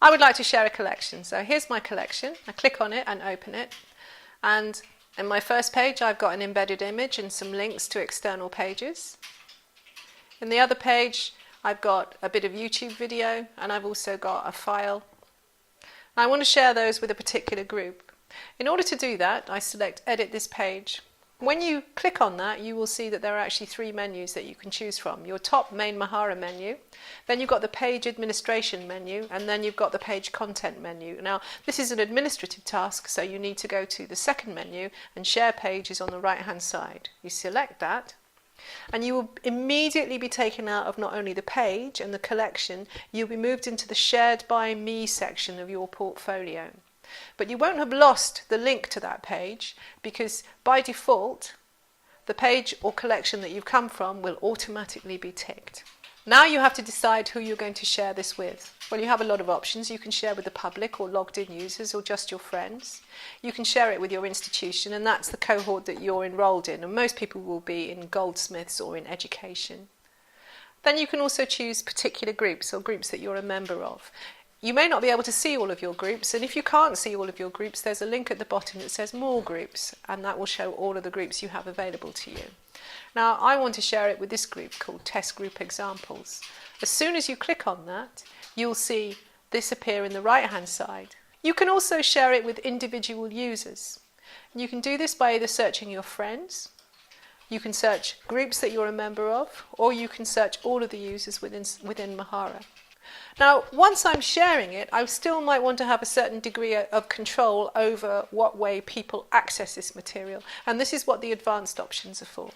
I would like to share a collection. So here's my collection. I click on it and open it. And in my first page, I've got an embedded image and some links to external pages. In the other page, I've got a bit of YouTube video, and I've also got a file. I want to share those with a particular group. In order to do that, I select Edit this page. When you click on that, you will see that there are actually three menus that you can choose from. Your top main Mahara menu, then you've got the page administration menu, and then you've got the page content menu. Now, this is an administrative task, so you need to go to the second menu, and share page is on the right-hand side. You select that, and you will immediately be taken out of not only the page and the collection, you'll be moved into the Shared by Me section of your portfolio. But you won't have lost the link to that page, because by default the page or collection that you've come from will automatically be ticked. Now you have to decide who you're going to share this with. Well, you have a lot of options. You can share with the public or logged in users or just your friends. You can share it with your institution, and that's the cohort that you're enrolled in, and most people will be in Goldsmiths or in education. Then you can also choose particular groups or groups that you're a member of. You may not be able to see all of your groups, and if you can't see all of your groups, there's a link at the bottom that says More Groups, and that will show all of the groups you have available to you. Now, I want to share it with this group called Test Group Examples. As soon as you click on that, you'll see this appear in the right-hand side. You can also share it with individual users. You can do this by either searching your friends, you can search groups that you're a member of, or you can search all of the users within Mahara. Now, once I'm sharing it, I still might want to have a certain degree of control over what way people access this material, and this is what the advanced options are for.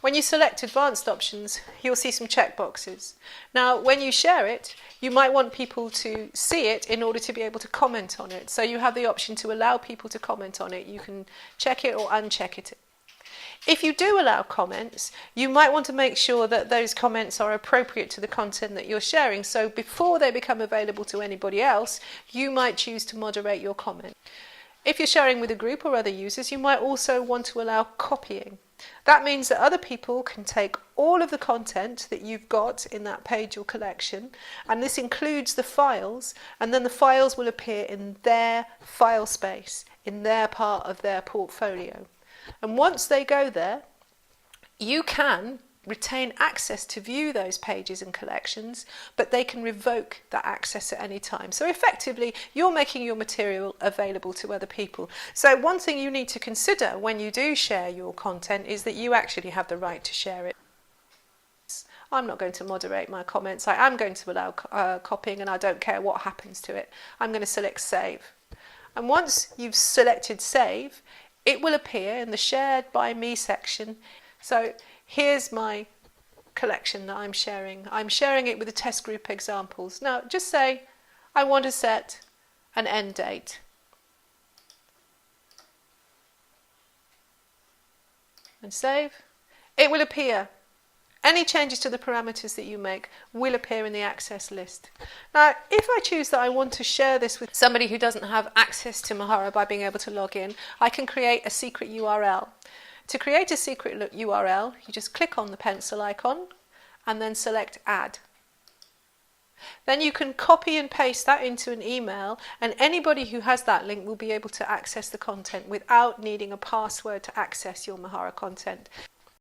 When you select advanced options, you'll see some checkboxes. Now, when you share it, you might want people to see it in order to be able to comment on it. So you have the option to allow people to comment on it. You can check it or uncheck it. If you do allow comments, you might want to make sure that those comments are appropriate to the content that you're sharing. So before they become available to anybody else, you might choose to moderate your comment. If you're sharing with a group or other users, you might also want to allow copying. That means that other people can take all of the content that you've got in that page or collection, and this includes the files, and then the files will appear in their file space, in their part of their portfolio. And once they go there, you can retain access to view those pages and collections, but they can revoke that access at any time. So effectively, you're making your material available to other people. So one thing you need to consider when you do share your content is that you actually have the right to share it. I'm not going to moderate my comments. I am going to allow copying, and I don't care what happens to it. I'm going to select Save. And once you've selected Save, it will appear in the Shared by Me section. So here's my collection that I'm sharing. I'm sharing it with the test group examples. Now, just say I want to set an end date. And save. It will appear. Any changes to the parameters that you make will appear in the access list. Now, if I choose that I want to share this with somebody who doesn't have access to Mahara by being able to log in, I can create a secret URL. To create a secret URL, you just click on the pencil icon and then select Add. Then you can copy and paste that into an email, and anybody who has that link will be able to access the content without needing a password to access your Mahara content.